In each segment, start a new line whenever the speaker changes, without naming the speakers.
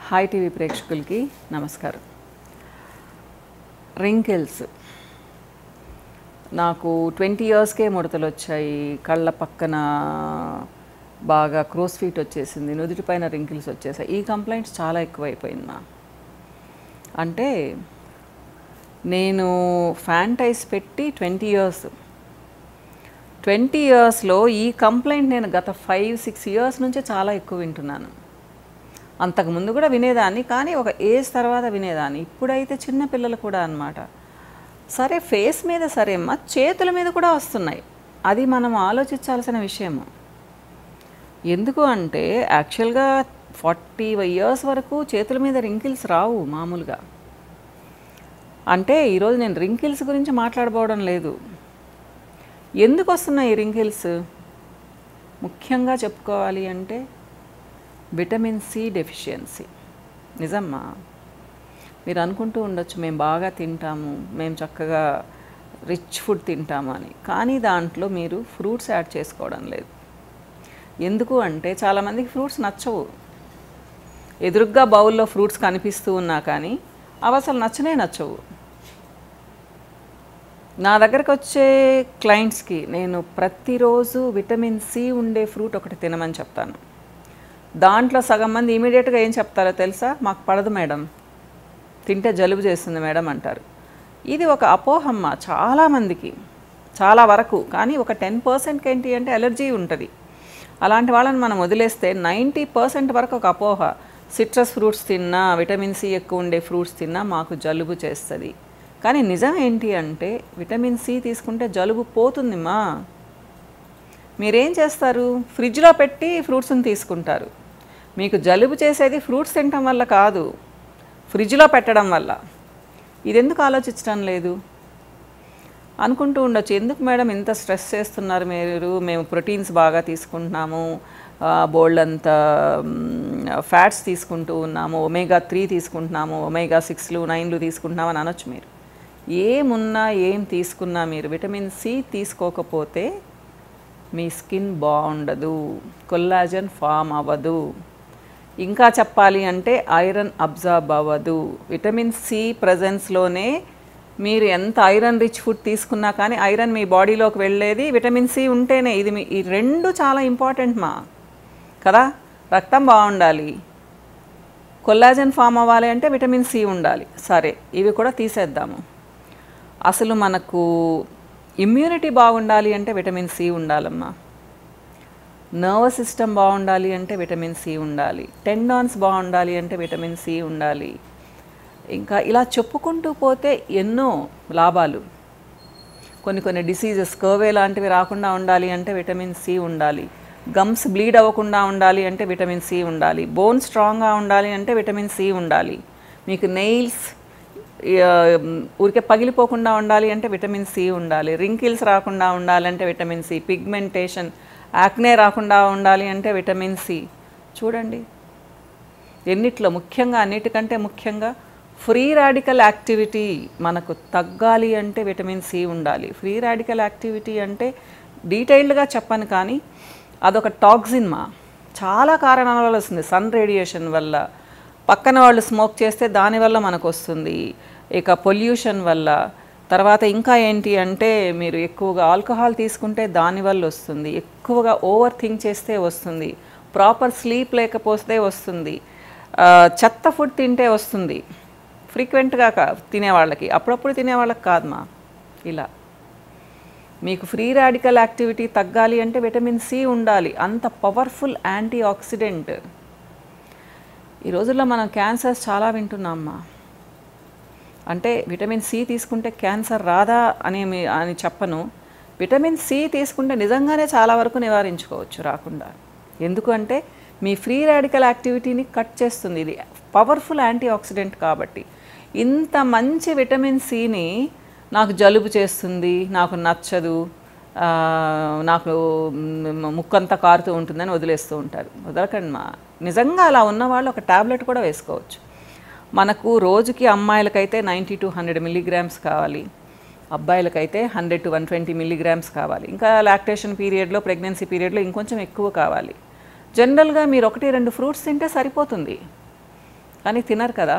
Hi TV ప్రేక్షకులకి నమస్కారం. Wrinkles నాకు 20 ఇయర్స్కే ముడతలు వచ్చాయి. కళ్ళ పక్కన బాగా క్రోస్ ఫీట్ వచ్చేసింది, నుదుటిపైన రింకిల్స్ వచ్చేసాయి. ఈ కంప్లైంట్స్ చాలా ఎక్కువైపోయింది. అంటే నేను ఫ్యాంటైజ్ పెట్టి 20 ఇయర్స్లో ఈ కంప్లైంట్ నేను గత 5-6 ఇయర్స్ నుంచే చాలా ఎక్కువ వింటున్నాను. అంతకుముందు కూడా వినేదాన్ని, కానీ ఒక ఏజ్ తర్వాత వినేదాన్ని. ఇప్పుడైతే చిన్న పిల్లలు కూడా అన్నమాట. సరే, ఫేస్ మీద సరే అమ్మా, చేతుల మీద కూడా వస్తున్నాయి. అది మనం ఆలోచించాల్సిన విషయము. ఎందుకు అంటే యాక్చువల్గా 40 ఇయర్స్ వరకు చేతుల మీద రింకిల్స్ రావు మామూలుగా. అంటే ఈరోజు నేను రింకిల్స్ గురించి మాట్లాడబోవడం లేదు. ఎందుకు వస్తున్నాయి ఈ రింకిల్స్? ముఖ్యంగా చెప్పుకోవాలి అంటే విటమిన్ సి డెఫిషియన్సీ. నిజమ్మా. మీరు అనుకుంటూ ఉండొచ్చు మేము బాగా తింటాము, మేము చక్కగా రిచ్ ఫుడ్ తింటాము అని. కానీ దాంట్లో మీరు ఫ్రూట్స్ యాడ్ చేసుకోవడం లేదు. ఎందుకు అంటే చాలామందికి ఫ్రూట్స్ నచ్చవు. ఎదురుగ్గా బౌల్లో ఫ్రూట్స్ కనిపిస్తూ ఉన్నా కానీ అవి అసలు నచ్చవు. నా దగ్గరకు వచ్చే క్లయింట్స్కి నేను ప్రతిరోజు విటమిన్ సి ఉండే ఫ్రూట్ ఒకటి తినమని చెప్తాను. దాంట్లో సగం మంది ఇమీడియట్గా ఏం చెప్తారో తెలుసా? మాకు పడదు మేడం, తింటే జలుబు చేస్తుంది మేడం అంటారు. ఇది ఒక అపోహమ్మ చాలామందికి, చాలా వరకు. కానీ ఒక 10% ఏంటి అంటే అలర్జీ ఉంటుంది. అలాంటి వాళ్ళని మనం వదిలేస్తే 90% వరకు ఒక అపోహ. సిట్రస్ ఫ్రూట్స్ తిన్నా, విటమిన్ సి ఎక్కువ ఉండే ఫ్రూట్స్ తిన్నా మాకు జలుబు చేస్తుంది. కానీ నిజం ఏంటి అంటే విటమిన్ సి తీసుకుంటే జలుబు పోతుందిమ్మా. మీరేం చేస్తారు? ఫ్రిడ్జ్లో పెట్టి ఫ్రూట్స్ని తీసుకుంటారు. మీకు జలుబు చేసేది ఫ్రూట్స్ తినటం వల్ల కాదు, ఫ్రిడ్జ్లో పెట్టడం వల్ల. ఇది ఎందుకు ఆలోచించడం లేదు అనుకుంటూ ఉండొచ్చు. ఎందుకు మేడం ఇంత స్ట్రెస్ చేస్తున్నారు మీరు? మేము ప్రోటీన్స్ బాగా తీసుకుంటున్నాము, బోల్డ్ అంత ఫ్యాట్స్ తీసుకుంటూ ఉన్నాము, ఒమేగా 3 తీసుకుంటున్నాము, ఒమేగా 6లు 9లు తీసుకుంటున్నాము అని అనొచ్చు మీరు. ఏమున్నా ఏం తీసుకున్నా మీరు విటమిన్ సి తీసుకోకపోతే మీ స్కిన్ బాగుండదు, కొల్లాజన్ ఫామ్ అవ్వదు. ఇంకా చెప్పాలి అంటే ఐరన్ అబ్జార్బ్ అవ్వదు. విటమిన్ సి ప్రజెన్స్లోనే మీరు ఎంత ఐరన్ రిచ్ ఫుడ్ తీసుకున్నా కానీ ఐరన్ మీ బాడీలోకి వెళ్ళేది విటమిన్ సి ఉంటేనే. ఈ రెండు చాలా ఇంపార్టెంట్ కదా. రక్తం బాగుండాలి, కొల్లాజన్ ఫామ్ అవ్వాలి అంటే విటమిన్ సి ఉండాలి. సరే, ఇవి కూడా తీసేద్దాము. అసలు మనకు ఇమ్యూనిటీ బాగుండాలి అంటే విటమిన్ సి ఉండాలమ్మా. నర్వస్ సిస్టమ్ బాగుండాలి అంటే విటమిన్ సి ఉండాలి. టెండాన్స్ బాగుండాలి అంటే విటమిన్ సి ఉండాలి. ఇంకా ఇలా చెప్పుకుంటూ పోతే ఎన్నో లాభాలు. కొన్ని డిసీజెస్, కర్వే లాంటివి రాకుండా ఉండాలి అంటే విటమిన్ సి ఉండాలి. గమ్స్ బ్లీడ్ అవ్వకుండా ఉండాలి అంటే విటమిన్ సి ఉండాలి. బోన్ స్ట్రాంగ్గా ఉండాలి అంటే విటమిన్ సి ఉండాలి. మీకు నెయిల్స్ ఊరికే పగిలిపోకుండా ఉండాలి అంటే విటమిన్ సి ఉండాలి. రింకిల్స్ రాకుండా ఉండాలంటే విటమిన్ సి. పిగ్మెంటేషన్, యాక్నే రాకుండా ఉండాలి అంటే విటమిన్ సి. చూడండి ఎన్నిట్లో, ముఖ్యంగా అన్నిటికంటే ముఖ్యంగా ఫ్రీ రాడికల్ యాక్టివిటీ మనకు తగ్గాలి అంటే విటమిన్ సి ఉండాలి. ఫ్రీ రాడికల్ యాక్టివిటీ అంటే డీటెయిల్డ్గా చెప్పను, కానీ అదొక టాక్సిన్ చాలా కారణాల వల్ల వస్తుంది. సన్ రేడియేషన్ వల్ల, పక్కన వాళ్ళు స్మోక్ చేస్తే దానివల్ల మనకు వస్తుంది, ఇక పొల్యూషన్ వల్ల. తర్వాత ఇంకా ఏంటి అంటే మీరు ఎక్కువగా ఆల్కహాల్ తీసుకుంటే దానివల్ల వస్తుంది, ఎక్కువగా ఓవర్ థింక్ చేస్తే వస్తుంది, ప్రాపర్ స్లీప్ లేకపోతే వస్తుంది, చెత్త ఫుడ్ తింటే వస్తుంది. ఫ్రీక్వెంట్గా తినేవాళ్ళకి, అప్పుడప్పుడు తినేవాళ్ళకి కాదమ్మా. ఇలా మీకు ఫ్రీ రాడికల్ యాక్టివిటీ తగ్గాలి అంటే విటమిన్ సి ఉండాలి. అంత పవర్ఫుల్ యాంటీ ఆక్సిడెంట్. ఈ రోజుల్లో మనం క్యాన్సర్స్ చాలా వింటున్నామ్మా. అంటే విటమిన్ సి తీసుకుంటే క్యాన్సర్ రాదా అని చెప్పను. విటమిన్ సి తీసుకుంటే నిజంగానే చాలా వరకు నివారించుకోవచ్చు రాకుండా. ఎందుకంటే మీ ఫ్రీ రాడికల్ యాక్టివిటీని కట్ చేస్తుంది. ఇది పవర్ఫుల్ యాంటీ ఆక్సిడెంట్ కాబట్టి. ఇంత మంచి విటమిన్ సిని నాకు జలుబు చేస్తుంది, నాకు నచ్చదు, నాకు ముక్కంతా కారుతూ ఉంటుందని వదిలేస్తూ ఉంటారు. వదలకండి. నిజంగా అలా ఉన్నవాళ్ళు ఒక ట్యాబ్లెట్ కూడా వేసుకోవచ్చు. మనకు రోజుకి అమ్మాయిలకైతే 90 to 100 మిల్లీగ్రామ్స్ కావాలి, అబ్బాయిలకైతే 100 to 120 మిల్లీగ్రామ్స్ కావాలి. ఇంకా లాక్టేషన్ పీరియడ్లో, ప్రెగ్నెన్సీ పీరియడ్లో ఇంకొంచెం ఎక్కువ కావాలి. జనరల్గా మీరు 1-2 ఫ్రూట్స్ తింటే సరిపోతుంది. కానీ తినరు కదా.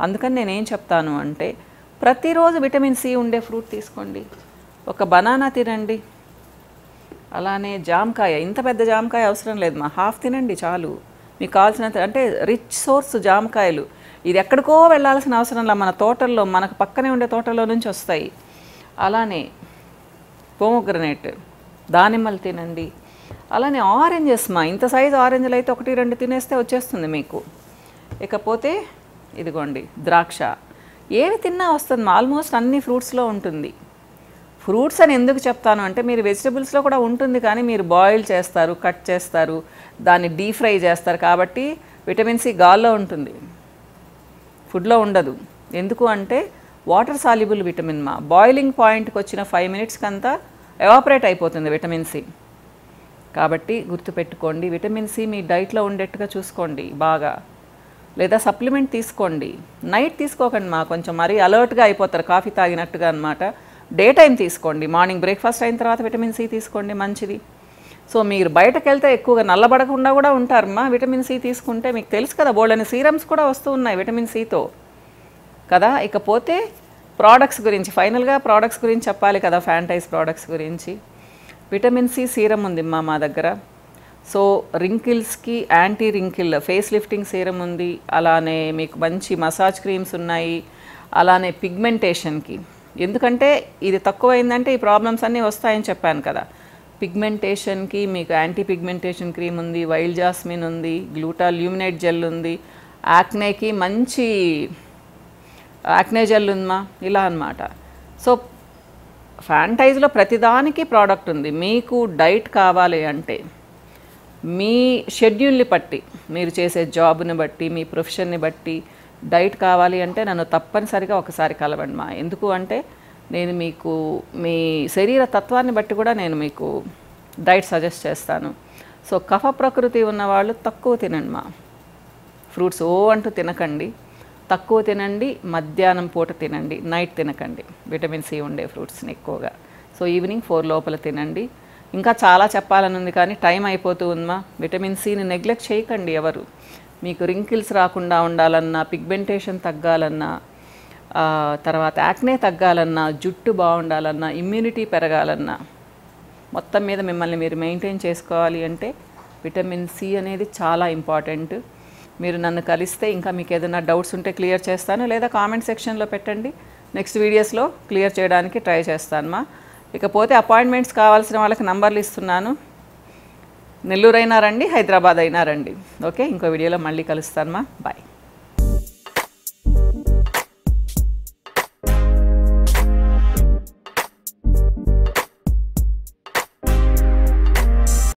అందుకని నేనేం చెప్తాను అంటే ప్రతిరోజు విటమిన్ సి ఉండే ఫ్రూట్ తీసుకోండి. ఒక బనానా తినండి, అలానే జామకాయ, ఇంత పెద్ద జామకాయ అవసరం లేదు మా, హాఫ్ తినండి చాలు. మీకు కావాల్సినంత, అంటే రిచ్ సోర్స్ జామకాయలు. ఇది ఎక్కడికో వెళ్ళాల్సిన అవసరం లేదు, మన తోటల్లో, మనకు పక్కనే ఉండే తోటల్లో నుంచి వస్తాయి. అలానే పోమోగ్రనేట్, దానిమ్మలు తినండి. అలానే ఆరెంజెస్ మా, ఇంత సైజు ఆరెంజ్లు అయితే 1-2 తినేస్తే వచ్చేస్తుంది మీకు. ఇకపోతే ఇదిగోండి ద్రాక్ష, ఏవి తిన్నా వస్తుంది మా, ఆల్మోస్ట్ అన్ని ఫ్రూట్స్లో ఉంటుంది. ఫ్రూట్స్ అని ఎందుకు చెప్తాను అంటే మీరు వెజిటబుల్స్లో కూడా ఉంటుంది, కానీ మీరు బాయిల్ చేస్తారు, కట్ చేస్తారు, దాన్ని డీప్ ఫ్రై చేస్తారు, కాబట్టి విటమిన్ సి గాల్లో ఉంటుంది, ఫుడ్లో ఉండదు. ఎందుకు అంటే వాటర్ సాల్యుబుల్ విటమిన్ మా, బాయిలింగ్ పాయింట్కి వచ్చిన 5 మినిట్స్కి అంతా ఎవాపరేట్ అయిపోతుంది విటమిన్ సి. కాబట్టి గుర్తుపెట్టుకోండి, విటమిన్ సి మీ డైట్లో ఉండేట్టుగా చూసుకోండి బాగా, లేదా సప్లిమెంట్ తీసుకోండి. నైట్ తీసుకోకండి మా, కొంచెం మరీ అలర్ట్గా అయిపోతారు కాఫీ తాగినట్టుగా అనమాట. డే టైం తీసుకోండి, మార్నింగ్ బ్రేక్ఫాస్ట్ అయిన తర్వాత విటమిన్ సి తీసుకోండి, మంచిది. సో మీరు బయటకు వెళ్తే ఎక్కువగా నల్లబడకుండా కూడా ఉంటారమ్మా విటమిన్ సి తీసుకుంటే. మీకు తెలుసు కదా, బోల్డని సీరమ్స్ కూడా వస్తూ ఉన్నాయి విటమిన్ సితో కదా. ఇకపోతే ప్రోడక్ట్స్ గురించి, ఫైనల్గా ప్రోడక్ట్స్ గురించి చెప్పాలి కదా, ఫ్యాంటైజ్ ప్రోడక్ట్స్ గురించి. విటమిన్ సి సీరం ఉంది మా దగ్గర. సో రింకిల్స్కి anti wrinkle face lifting serum ఉంది, అలానే మీకు మంచి మసాజ్ క్రీమ్స్ ఉన్నాయి, అలానే పిగ్మెంటేషన్కి. ఎందుకంటే ఇది తక్కువైందంటే ఈ ప్రాబ్లమ్స్ అన్నీ వస్తాయని చెప్పాను కదా. పిగ్మెంటేషన్కి మీకు యాంటీ పిగ్మెంటేషన్ క్రీమ్ ఉంది, వైల్డ్ జాస్మిన్ ఉంది, గ్లూటాల్యూమినేట్ జెల్ ఉంది, యాక్నేకి మంచి యాక్నే జెల్ ఉందమ్మా, ఇలా అన్నమాట. సో ఫ్యాంటైజ్లో ప్రతిదానికి ప్రోడక్ట్ ఉంది. మీకు డైట్ కావాలి అంటే మీ షెడ్యూల్ని బట్టి, మీరు చేసే జాబ్ని బట్టి, మీ ప్రొఫెషన్ని బట్టి డైట్ కావాలి అంటే నన్ను తప్పనిసరిగా ఒకసారి కలవండి మా. ఎందుకు అంటే నేను మీకు మీ శరీర తత్వాన్ని బట్టి కూడా నేను మీకు డైట్ సజెస్ట్ చేస్తాను. సో కఫ ప్రకృతి ఉన్నవాళ్ళు తక్కువ తినండి మా, ఫ్రూట్స్ అంటూ తినకండి, తక్కువ తినండి, మధ్యాహ్నం పూట తినండి, నైట్ తినకండి విటమిన్ సి ఉండే ఫ్రూట్స్ని ఎక్కువగా. సో ఈవినింగ్ 4 లోపల తినండి. ఇంకా చాలా చెప్పాలని ఉంది కానీ టైం అయిపోతూ ఉందమ్మా. విటమిన్ సిని నెగ్లెక్ట్ చేయకండి ఎవరు. మీకు రింకిల్స్ రాకుండా ఉండాలన్నా, పిగ్మెంటేషన్ తగ్గాలన్నా, తర్వాత యాక్నే తగ్గాలన్నా, జుట్టు బాగుండాలన్నా, ఇమ్యూనిటీ పెరగాలన్నా, మొత్తం మీద మిమ్మల్ని మీరు మెయింటైన్ చేసుకోవాలి అంటే విటమిన్ సి అనేది చాలా ఇంపార్టెంట్. మీరు నన్ను కలిస్తే ఇంకా మీకు ఏదైనా డౌట్స్ ఉంటే క్లియర్ చేస్తాను, లేదా కామెంట్ సెక్షన్లో పెట్టండి, నెక్స్ట్ వీడియోస్లో క్లియర్ చేయడానికి ట్రై చేస్తాను. ఇకపోతే అపాయింట్మెంట్స్ కావాల్సిన వాళ్ళకి నంబర్లు ఇస్తున్నాను. నెల్లూరు అయినా రండి, హైదరాబాద్ అయినా రండి. ఓకే, ఇంకో వీడియోలో మళ్ళీ కలుస్తాను. బాయ్.